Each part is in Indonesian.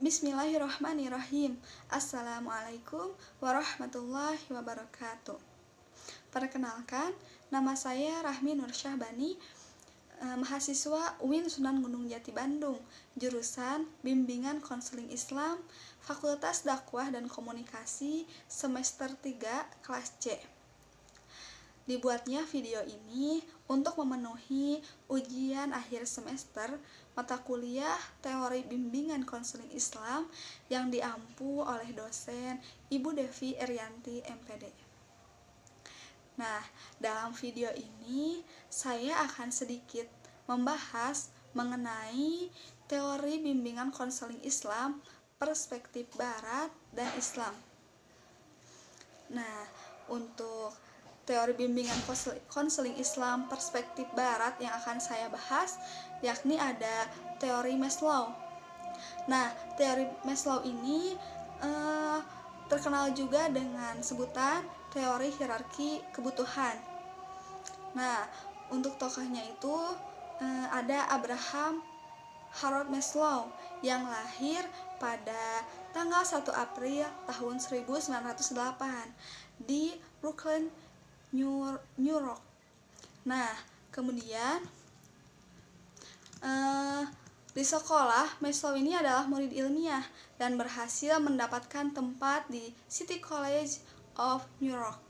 Bismillahirrahmanirrahim. Assalamualaikum warahmatullahi wabarakatuh. Perkenalkan, nama saya Rahmi Nur Syahbani, mahasiswa UIN Sunan Gunung Jati Bandung, jurusan Bimbingan Konseling Islam, Fakultas Dakwah dan Komunikasi, semester 3, kelas C. Dibuatnya video ini untuk memenuhi ujian akhir semester mata kuliah Teori Bimbingan Konseling Islam yang diampu oleh dosen Ibu Devi Erianti MPD. Nah, dalam video ini saya akan sedikit membahas mengenai teori bimbingan konseling Islam, perspektif Barat dan Islam. Nah, untuk teori bimbingan konseling Islam perspektif Barat yang akan saya bahas, yakni ada teori Maslow. Nah, teori Maslow ini terkenal juga dengan sebutan teori hierarki kebutuhan. Nah, untuk tokohnya itu ada Abraham Harold Maslow yang lahir pada tanggal 1 April tahun 1908 di Brooklyn, New York. Nah, kemudian di sekolah, Maslow ini adalah murid ilmiah dan berhasil mendapatkan tempat di City College of New York.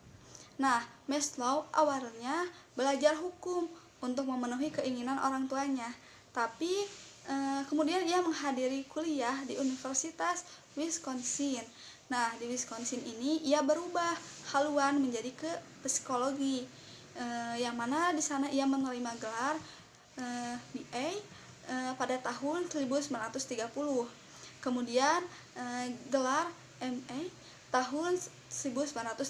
Nah, Maslow awalnya belajar hukum untuk memenuhi keinginan orang tuanya, tapi kemudian ia menghadiri kuliah di Universitas Wisconsin. Nah, di Wisconsin ini ia berubah haluan menjadi ke psikologi, yang mana di sana ia menerima gelar BA pada tahun 1930. Kemudian gelar MA tahun 1931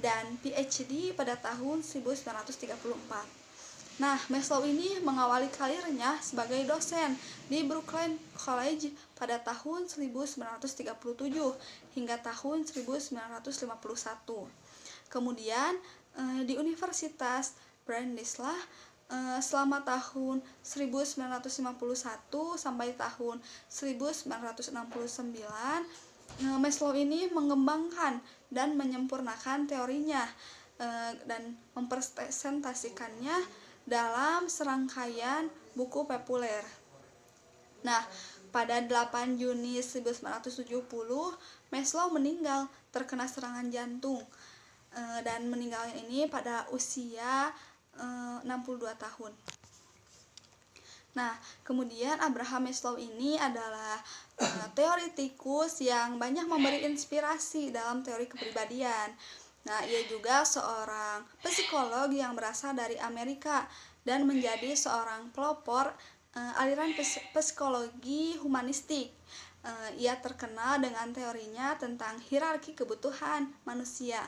dan PhD pada tahun 1934. Nah, Maslow ini mengawali karirnya sebagai dosen di Brooklyn College pada tahun 1937 hingga tahun 1951. Kemudian di Universitas Brandeis selama tahun 1951 sampai tahun 1969, Maslow ini mengembangkan dan menyempurnakan teorinya dan mempresentasikannya dalam serangkaian buku populer. Nah, pada 8 Juni 1970, Maslow meninggal terkena serangan jantung dan meninggalnya ini pada usia 62 tahun. Nah, kemudian Abraham Maslow ini adalah teoritikus yang banyak memberi inspirasi dalam teori kepribadian. Nah, ia juga seorang psikolog yang berasal dari Amerika dan menjadi seorang pelopor aliran psikologi humanistik. Ia terkenal dengan teorinya tentang hierarki kebutuhan manusia.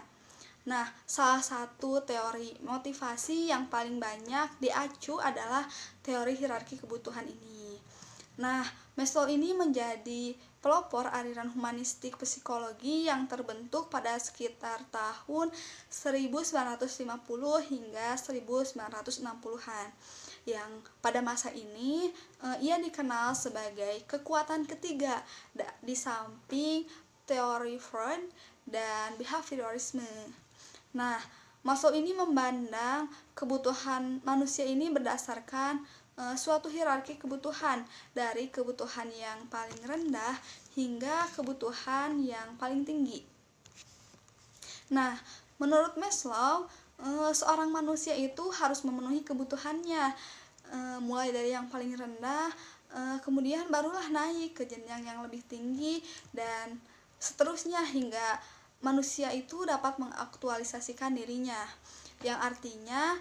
Nah, salah satu teori motivasi yang paling banyak diacu adalah teori hierarki kebutuhan ini. Nah, Maslow ini menjadi pelopor aliran humanistik psikologi yang terbentuk pada sekitar tahun 1950 hingga 1960-an. Yang pada masa ini ia dikenal sebagai kekuatan ketiga di samping teori Freud dan behaviorisme. Nah, Maslow ini memandang kebutuhan manusia ini berdasarkan suatu hierarki kebutuhan dari kebutuhan yang paling rendah hingga kebutuhan yang paling tinggi. Nah, menurut Maslow, seorang manusia itu harus memenuhi kebutuhannya mulai dari yang paling rendah, kemudian barulah naik ke jenjang yang lebih tinggi dan seterusnya hingga manusia itu dapat mengaktualisasikan dirinya, yang artinya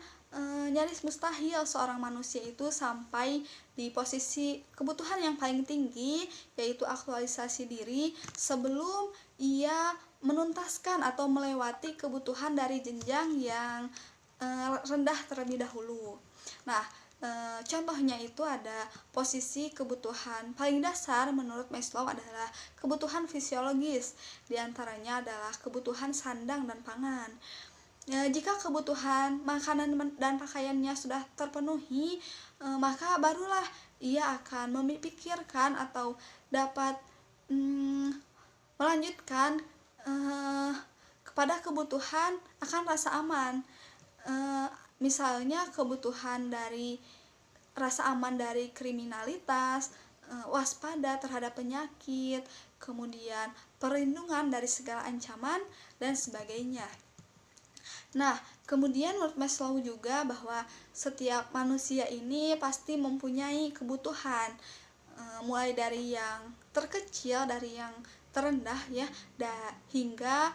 nyaris mustahil seorang manusia itu sampai di posisi kebutuhan yang paling tinggi, yaitu aktualisasi diri, sebelum ia menuntaskan atau melewati kebutuhan dari jenjang yang rendah terlebih dahulu. Nah, contohnya itu ada posisi kebutuhan paling dasar menurut Maslow adalah kebutuhan fisiologis, diantaranya adalah kebutuhan sandang dan pangan. Jika kebutuhan makanan dan pakaiannya sudah terpenuhi, maka barulah ia akan memikirkan atau dapat melanjutkan kepada kebutuhan akan rasa aman. Misalnya kebutuhan dari rasa aman dari kriminalitas, waspada terhadap penyakit, kemudian perlindungan dari segala ancaman dan sebagainya. Nah, kemudian menurut Maslow juga bahwa setiap manusia ini pasti mempunyai kebutuhan, mulai dari yang terkecil, dari yang terendah ya, hingga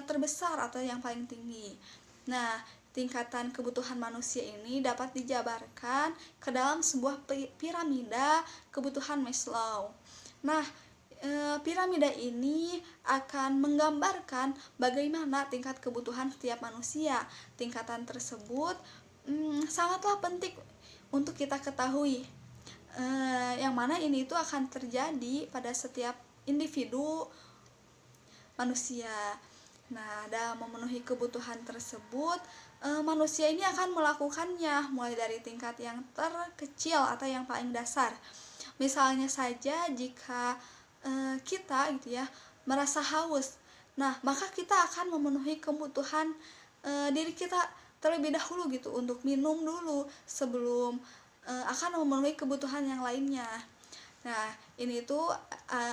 terbesar atau yang paling tinggi. Nah, tingkatan kebutuhan manusia ini dapat dijabarkan ke dalam sebuah piramida kebutuhan Maslow. Nah, piramida ini akan menggambarkan bagaimana tingkat kebutuhan setiap manusia. Tingkatan tersebut sangatlah penting untuk kita ketahui, yang mana ini itu akan terjadi pada setiap individu manusia. Nah, dalam memenuhi kebutuhan tersebut, manusia ini akan melakukannya mulai dari tingkat yang terkecil atau yang paling dasar. Misalnya saja jika kita gitu ya merasa haus, nah maka kita akan memenuhi kebutuhan diri kita terlebih dahulu gitu, untuk minum dulu sebelum akan memenuhi kebutuhan yang lainnya. Nah, ini tuh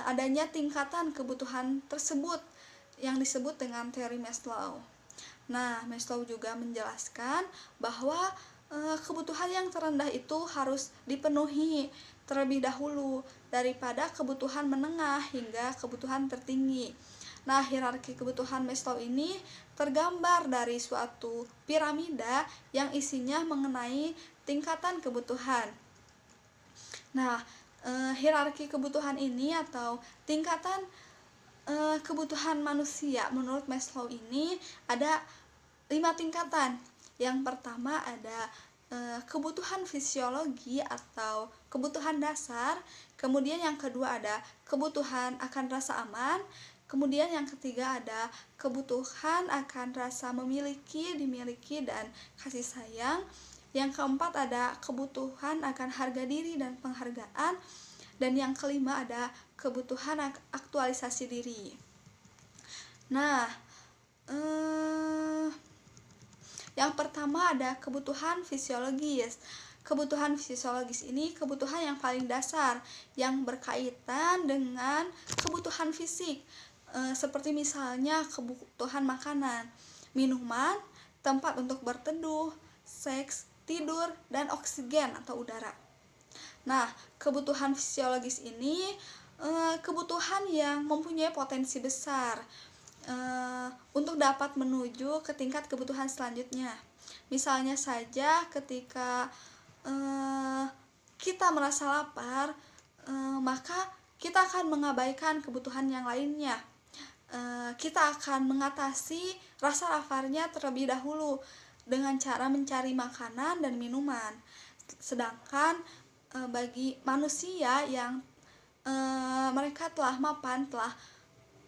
adanya tingkatan kebutuhan tersebut yang disebut dengan teori Maslow. Nah, Maslow juga menjelaskan bahwa kebutuhan yang terendah itu harus dipenuhi terlebih dahulu daripada kebutuhan menengah hingga kebutuhan tertinggi. Nah, hierarki kebutuhan Maslow ini tergambar dari suatu piramida yang isinya mengenai tingkatan kebutuhan. Nah, hierarki kebutuhan ini atau tingkatan kebutuhan manusia menurut Maslow ini ada 5 tingkatan. Yang pertama ada kebutuhan fisiologi atau kebutuhan dasar, kemudian yang kedua ada kebutuhan akan rasa aman, kemudian yang ketiga ada kebutuhan akan rasa memiliki, dimiliki, dan kasih sayang, yang keempat ada kebutuhan akan harga diri dan penghargaan, dan yang kelima ada kebutuhan aktualisasi diri. Nah, yang pertama ada kebutuhan fisiologis. Kebutuhan fisiologis ini kebutuhan yang paling dasar yang berkaitan dengan kebutuhan fisik, seperti misalnya kebutuhan makanan, minuman, tempat untuk berteduh, seks, tidur, dan oksigen atau udara. Nah, kebutuhan fisiologis ini kebutuhan yang mempunyai potensi besar untuk dapat menuju ke tingkat kebutuhan selanjutnya. Misalnya saja ketika kita merasa lapar, maka kita akan mengabaikan kebutuhan yang lainnya. Kita akan mengatasi rasa laparnya terlebih dahulu dengan cara mencari makanan dan minuman. Sedangkan bagi manusia yang mereka telah mapan, telah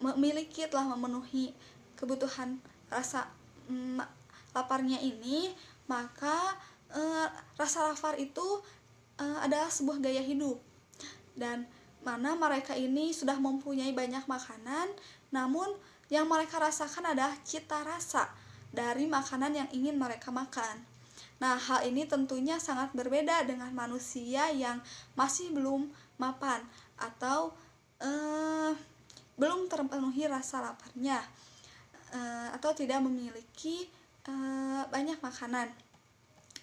memiliki, telah memenuhi kebutuhan rasa laparnya ini, maka rasa lapar itu adalah sebuah gaya hidup, dan mana mereka ini sudah mempunyai banyak makanan, namun yang mereka rasakan adalah cita rasa dari makanan yang ingin mereka makan. Nah, hal ini tentunya sangat berbeda dengan manusia yang masih belum mapan atau belum terpenuhi rasa laparnya, atau tidak memiliki banyak makanan.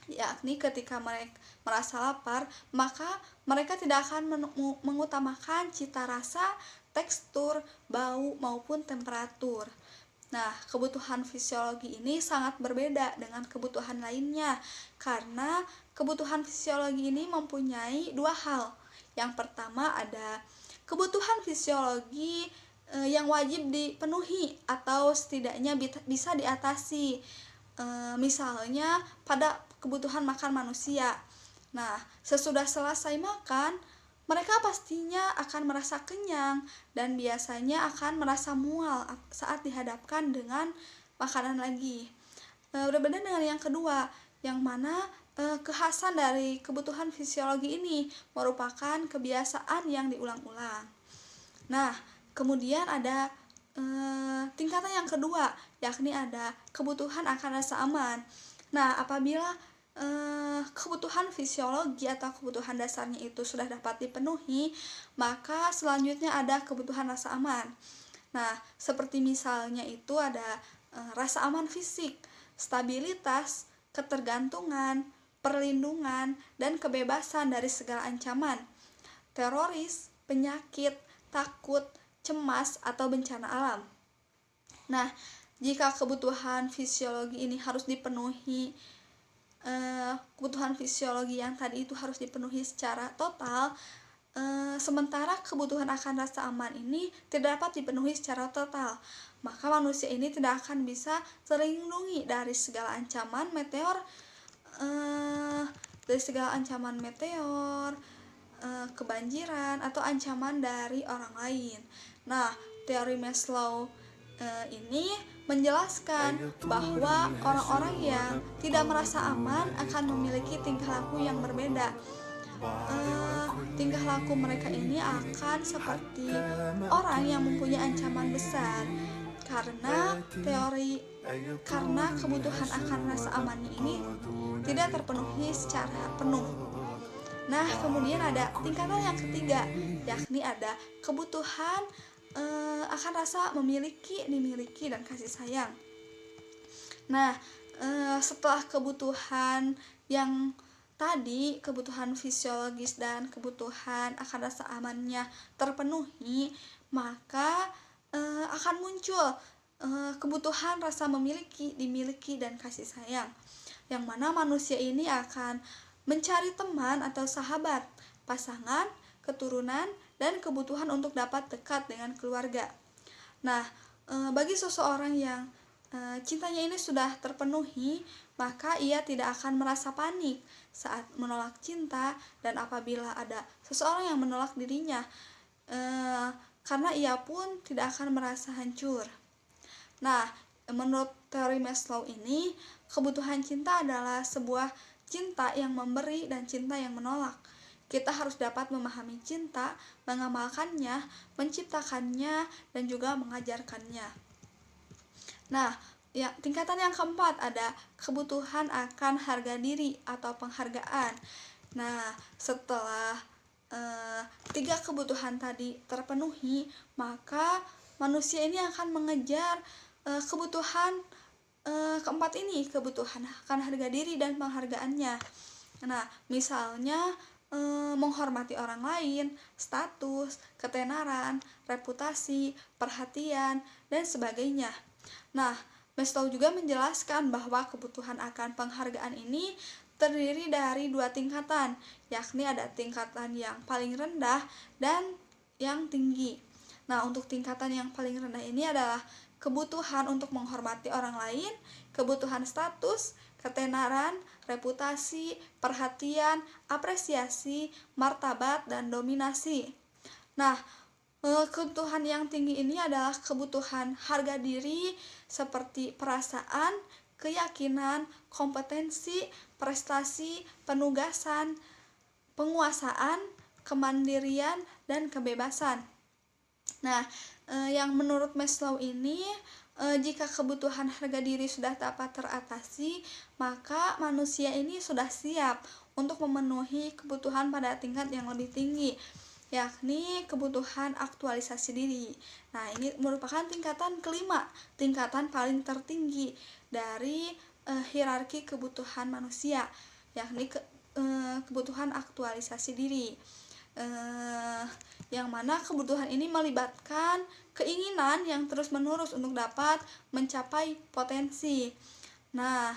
Yakni ketika mereka merasa lapar, maka mereka tidak akan mengutamakan cita rasa, tekstur, bau, maupun temperatur. Nah, kebutuhan fisiologi ini sangat berbeda dengan kebutuhan lainnya, karena kebutuhan fisiologi ini mempunyai dua hal. Yang pertama ada kebutuhan fisiologi yang wajib dipenuhi atau setidaknya bisa diatasi, misalnya pada kebutuhan makan manusia. Nah, sesudah selesai makan, mereka pastinya akan merasa kenyang dan biasanya akan merasa mual saat dihadapkan dengan makanan lagi. Berbeda dengan yang kedua, yang mana kekhasan dari kebutuhan fisiologi ini merupakan kebiasaan yang diulang-ulang. Nah, kemudian ada tingkatan yang kedua, yakni ada kebutuhan akan rasa aman. Nah, apabila kebutuhan fisiologi atau kebutuhan dasarnya itu sudah dapat dipenuhi, maka selanjutnya ada kebutuhan rasa aman. Nah, seperti misalnya itu ada rasa aman fisik, stabilitas, ketergantungan, perlindungan, dan kebebasan dari segala ancaman, teroris, penyakit, takut, cemas, atau bencana alam. Nah, jika kebutuhan fisiologi ini harus dipenuhi, kebutuhan fisiologi yang tadi itu harus dipenuhi secara total, sementara kebutuhan akan rasa aman ini tidak dapat dipenuhi secara total, maka manusia ini tidak akan bisa terlindungi dari segala ancaman meteor, kebanjiran, atau ancaman dari orang lain. Nah, teori Maslow ini menjelaskan bahwa orang-orang yang tidak merasa aman akan memiliki tingkah laku yang berbeda. Tingkah laku mereka ini akan seperti orang yang mempunyai ancaman besar, karena kebutuhan akan rasa amannya ini tidak terpenuhi secara penuh. Nah, kemudian ada tingkatan yang ketiga, yakni ada kebutuhan akan rasa memiliki, dimiliki, dan kasih sayang. Nah, setelah kebutuhan yang tadi, kebutuhan fisiologis dan kebutuhan akan rasa amannya terpenuhi, maka akan muncul kebutuhan rasa memiliki, dimiliki, dan kasih sayang, yang mana manusia ini akan mencari teman atau sahabat, pasangan, keturunan, dan kebutuhan untuk dapat dekat dengan keluarga. Nah, bagi seseorang yang cintanya ini sudah terpenuhi, maka ia tidak akan merasa panik saat menolak cinta, dan apabila ada seseorang yang menolak dirinya, karena ia pun tidak akan merasa hancur. Nah, menurut teori Maslow ini, kebutuhan cinta adalah sebuah cinta yang memberi dan cinta yang menolak. Kita harus dapat memahami cinta, mengamalkannya, menciptakannya, dan juga mengajarkannya. Nah, tingkatan yang keempat ada kebutuhan akan harga diri atau penghargaan. Nah, setelah 3 kebutuhan tadi terpenuhi, maka manusia ini akan mengejar kebutuhan keempat ini, kebutuhan akan harga diri dan penghargaannya. Nah, misalnya menghormati orang lain, status, ketenaran, reputasi, perhatian, dan sebagainya. Nah, Maslow juga menjelaskan bahwa kebutuhan akan penghargaan ini terdiri dari 2 tingkatan, yakni ada tingkatan yang paling rendah dan yang tinggi. Nah, untuk tingkatan yang paling rendah ini adalah kebutuhan untuk menghormati orang lain, kebutuhan status, ketenaran, reputasi, perhatian, apresiasi, martabat, dan dominasi. Nah, kebutuhan yang tinggi ini adalah kebutuhan harga diri seperti perasaan, keyakinan, kompetensi, prestasi, penugasan, penguasaan, kemandirian, dan kebebasan. Nah, yang menurut Maslow ini, jika kebutuhan harga diri sudah dapat teratasi, maka manusia ini sudah siap untuk memenuhi kebutuhan pada tingkat yang lebih tinggi, yakni kebutuhan aktualisasi diri. Nah, ini merupakan tingkatan kelima, tingkatan paling tertinggi dari hierarki kebutuhan manusia, yakni kebutuhan aktualisasi diri. Yang mana kebutuhan ini melibatkan keinginan yang terus-menerus untuk dapat mencapai potensi. Nah,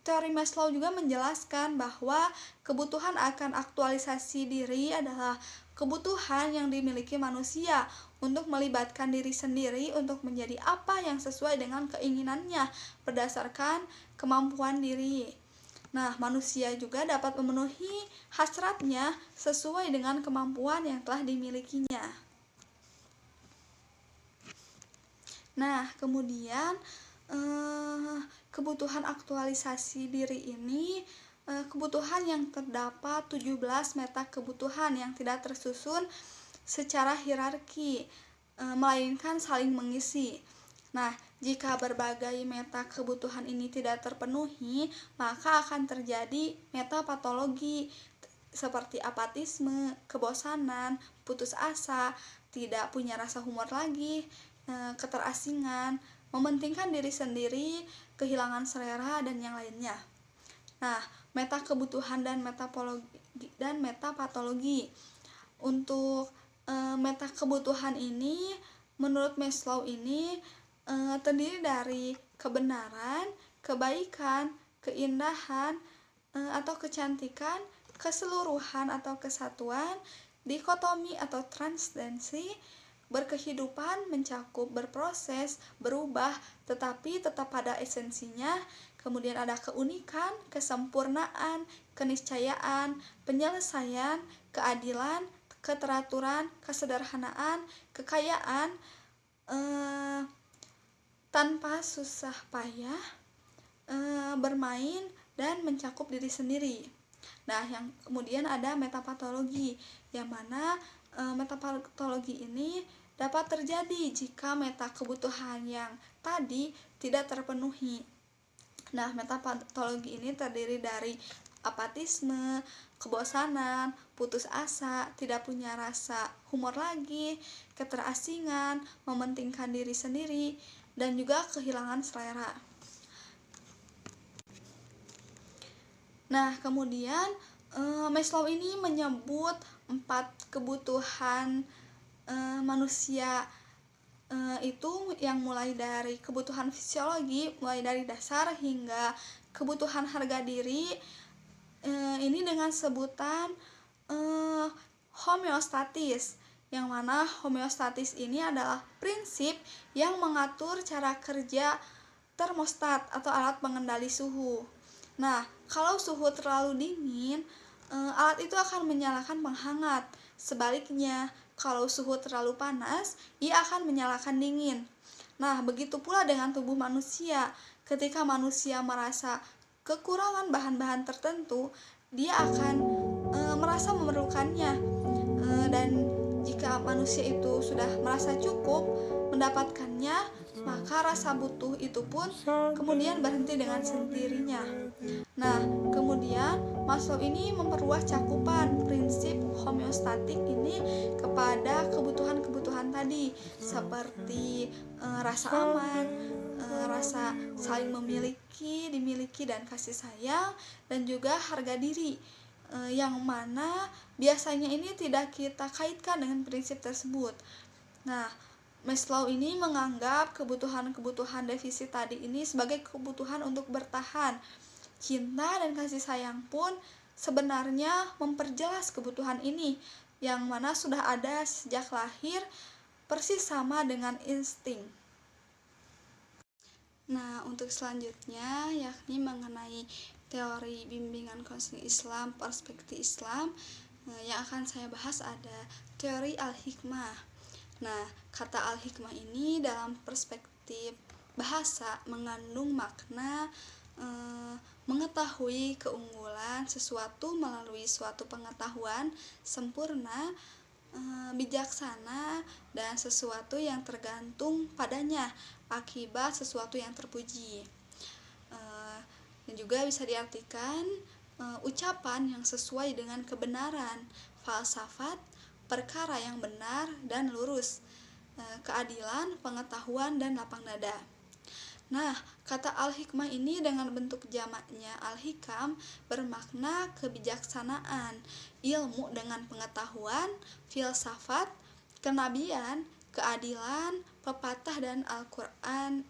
teori Maslow juga menjelaskan bahwa kebutuhan akan aktualisasi diri adalah kebutuhan yang dimiliki manusia untuk melibatkan diri sendiri untuk menjadi apa yang sesuai dengan keinginannya berdasarkan kemampuan diri. Nah, manusia juga dapat memenuhi hasratnya sesuai dengan kemampuan yang telah dimilikinya. Nah, kemudian kebutuhan aktualisasi diri ini kebutuhan yang terdapat 17 meta kebutuhan yang tidak tersusun secara hierarki, melainkan saling mengisi. Nah, jika berbagai meta kebutuhan ini tidak terpenuhi, maka akan terjadi metapatologi seperti apatisme, kebosanan, putus asa, tidak punya rasa humor lagi, keterasingan, mementingkan diri sendiri, kehilangan selera, dan yang lainnya. Nah, meta kebutuhan dan metapatologi. Untuk meta kebutuhan ini, menurut Maslow ini terdiri dari kebenaran, kebaikan, keindahan, atau kecantikan, keseluruhan atau kesatuan, dikotomi atau transdensi, berkehidupan, mencakup, berproses, berubah, tetapi tetap pada esensinya. Kemudian ada keunikan, kesempurnaan, keniscayaan, penyelesaian, keadilan, keteraturan, kesederhanaan, kekayaan, tanpa susah payah, bermain, dan mencakup diri sendiri. Nah, yang kemudian ada metapatologi, yang mana metapatologi ini dapat terjadi jika meta kebutuhan yang tadi tidak terpenuhi. Nah, metapatologi ini terdiri dari apatisme, kebosanan, putus asa, tidak punya rasa humor lagi, keterasingan, mementingkan diri sendiri, dan juga kehilangan selera. Nah, kemudian Maslow ini menyebut 4 kebutuhan manusia itu yang mulai dari kebutuhan fisiologi, mulai dari dasar hingga kebutuhan harga diri, ini dengan sebutan homeostatis, yang mana homeostatis ini adalah prinsip yang mengatur cara kerja termostat atau alat pengendali suhu. Nah, kalau suhu terlalu dingin, alat itu akan menyalakan penghangat. Sebaliknya, kalau suhu terlalu panas, ia akan menyalakan dingin. Nah, begitu pula dengan tubuh manusia. Ketika manusia merasa kekurangan bahan-bahan tertentu, dia akan merasa memerlukannya. Dan jika manusia itu sudah merasa cukup mendapatkannya, maka rasa butuh itu pun kemudian berhenti dengan sendirinya. Nah, kemudian Maslow ini memperluas cakupan prinsip homeostatik ini kepada kebutuhan-kebutuhan tadi, seperti rasa aman, rasa saling memiliki, dimiliki, dan kasih sayang, dan juga harga diri, yang mana biasanya ini tidak kita kaitkan dengan prinsip tersebut. Nah, Maslow ini menganggap kebutuhan-kebutuhan defisit tadi ini sebagai kebutuhan untuk bertahan. Cinta dan kasih sayang pun sebenarnya memperjelas kebutuhan ini, yang mana sudah ada sejak lahir, persis sama dengan insting. Nah, untuk selanjutnya yakni mengenai teori bimbingan konseling Islam, perspektif Islam, yang akan saya bahas ada teori al-hikmah. Nah, kata al-hikmah ini dalam perspektif bahasa mengandung makna mengetahui keunggulan sesuatu melalui suatu pengetahuan sempurna, bijaksana, dan sesuatu yang tergantung padanya akibat sesuatu yang terpuji. Dan juga bisa diartikan ucapan yang sesuai dengan kebenaran, falsafat, perkara yang benar dan lurus, keadilan, pengetahuan, dan lapang dada. Nah, kata al-hikmah ini dengan bentuk jamaknya al-hikam bermakna kebijaksanaan, ilmu dengan pengetahuan, filsafat, kenabian, keadilan, pepatah, dan Al-Quran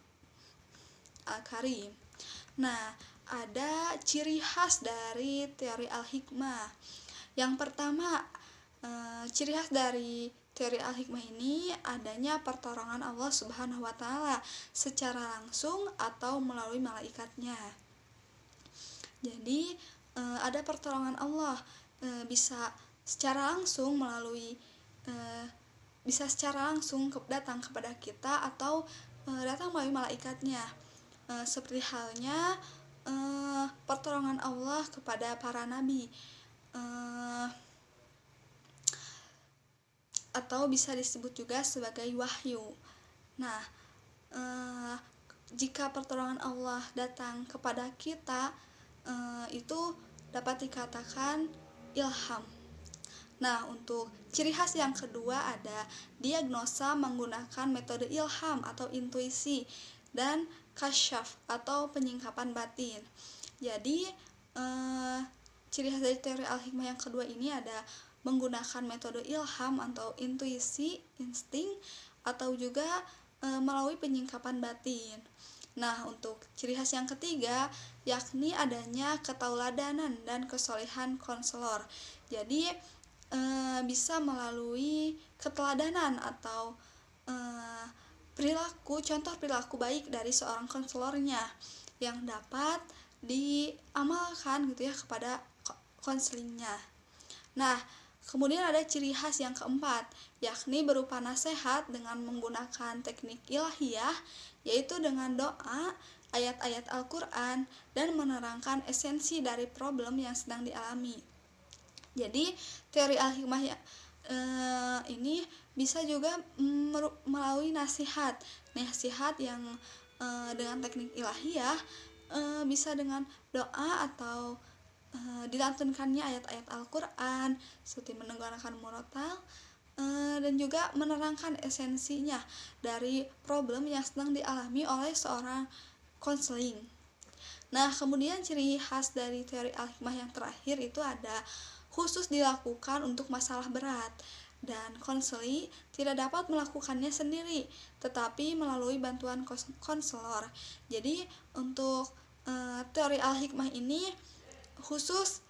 Al-Karim. Nah, ada ciri khas dari teori al-hikmah. Yang pertama, ciri khas dari teori al-hikmah ini adanya pertolongan Allah Subhanahu wa Ta'ala secara langsung atau melalui malaikatnya. Jadi ada pertolongan Allah, bisa secara langsung datang kepada kita atau datang melalui malaikatnya. seperti halnya pertolongan Allah kepada para nabi, atau bisa disebut juga sebagai wahyu. Nah, jika pertolongan Allah datang kepada kita, itu dapat dikatakan ilham. Nah, untuk ciri khas yang kedua ada diagnosa menggunakan metode ilham atau intuisi dan kasyaf atau penyingkapan batin. Jadi, ciri khas dari teori al-hikmah yang kedua ini ada menggunakan metode ilham atau intuisi, insting, atau juga melalui penyingkapan batin. Nah, untuk ciri khas yang ketiga yakni adanya ketauladanan dan kesolehan konselor. Jadi bisa melalui keteladanan atau contoh perilaku baik dari seorang konselornya yang dapat diamalkan gitu ya kepada konselingnya. Nah, kemudian ada ciri khas yang keempat, yakni berupa nasihat dengan menggunakan teknik ilahiyah, yaitu dengan doa, ayat-ayat Al-Quran, dan menerangkan esensi dari problem yang sedang dialami. Jadi, teori al-hikmah ini bisa juga melalui nasihat yang dengan teknik ilahiyah, bisa dengan doa atau dilantunkannya ayat-ayat Al-Quran seperti mendengarkan murotal, dan juga menerangkan esensinya dari problem yang sedang dialami oleh seorang konseling. Nah, kemudian ciri khas dari teori al-hikmah yang terakhir itu ada khusus dilakukan untuk masalah berat, dan konseling tidak dapat melakukannya sendiri tetapi melalui bantuan konselor. Jadi untuk teori al-hikmah ini khusus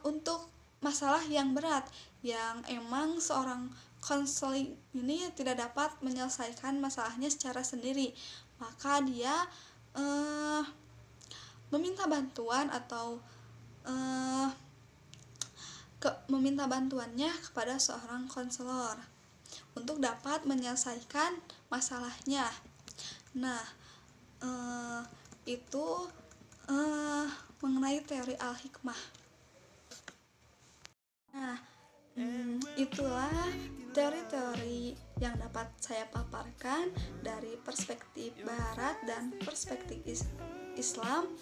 untuk masalah yang berat yang emang seorang konseling ini tidak dapat menyelesaikan masalahnya secara sendiri, maka dia meminta bantuan atau meminta bantuannya kepada seorang konselor untuk dapat menyelesaikan masalahnya. Nah, itu mengenai teori al-hikmah. Nah, itulah teori-teori yang dapat saya paparkan dari perspektif Barat dan perspektif Islam,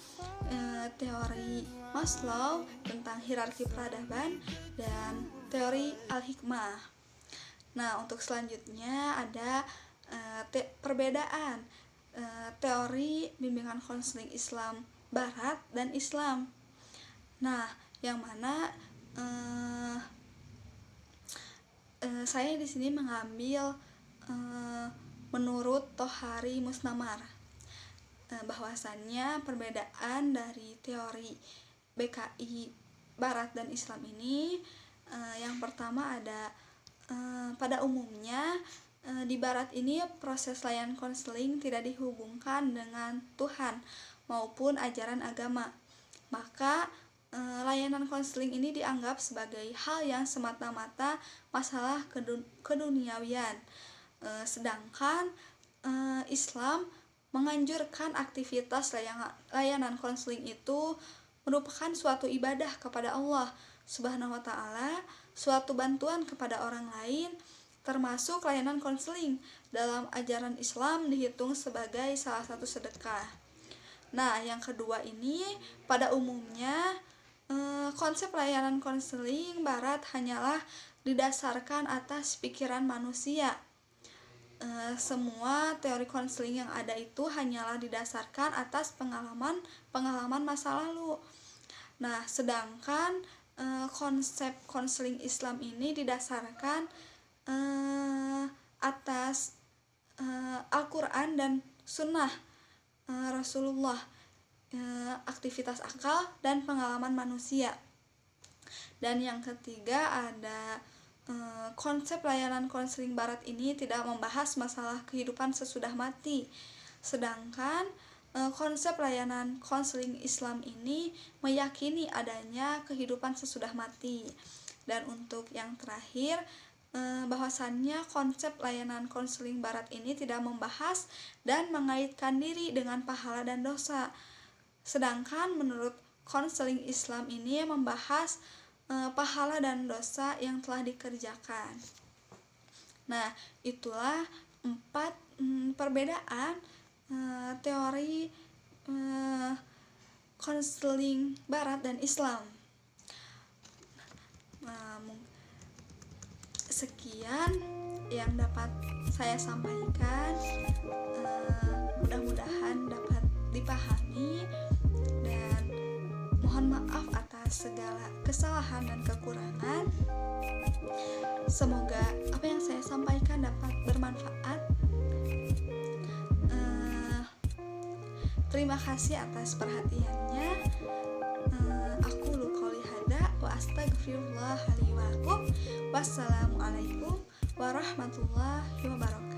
teori Maslow tentang hierarki peradaban, dan teori al-hikmah. Nah, untuk selanjutnya ada perbedaan teori bimbingan konseling Islam Barat dan Islam. Nah, yang mana saya di sini mengambil menurut Tohari Musnamar, bahwasannya perbedaan dari teori BKI Barat dan Islam ini, yang pertama ada pada umumnya di Barat ini proses layanan konseling tidak dihubungkan dengan Tuhan maupun ajaran agama, maka layanan konseling ini dianggap sebagai hal yang semata-mata masalah keduniawian, sedangkan Islam menganjurkan aktivitas layanan konseling itu merupakan suatu ibadah kepada Allah Subhanahu wa Ta'ala, suatu bantuan kepada orang lain, termasuk layanan konseling dalam ajaran Islam dihitung sebagai salah satu sedekah. Nah, yang kedua ini pada umumnya konsep layanan konseling Barat hanyalah didasarkan atas pikiran manusia. Semua teori konseling yang ada itu hanyalah didasarkan atas pengalaman masa lalu. Nah, sedangkan konsep konseling Islam ini didasarkan atas Al-Quran dan Sunnah Rasulullah, aktivitas akal dan pengalaman manusia. Dan yang ketiga ada konsep layanan konseling Barat ini tidak membahas masalah kehidupan sesudah mati, sedangkan konsep layanan konseling Islam ini meyakini adanya kehidupan sesudah mati. Dan untuk yang terakhir, bahwasannya konsep layanan konseling barat ini tidak membahas dan mengaitkan diri dengan pahala dan dosa. Sedangkan menurut konseling Islam ini membahas pahala dan dosa yang telah dikerjakan. Nah, itulah 4 perbedaan teori konseling barat dan Islam. Sekian yang dapat saya sampaikan, mudah-mudahan dapat dipahami, dan mohon maaf atas segala kesalahan dan kekurangan. Semoga apa yang saya sampaikan dapat bermanfaat. Terima kasih atas perhatiannya. Aku qouli hada wa astagfirullah li wa lakum. Wassalamualaikum warahmatullahi wabarakatuh.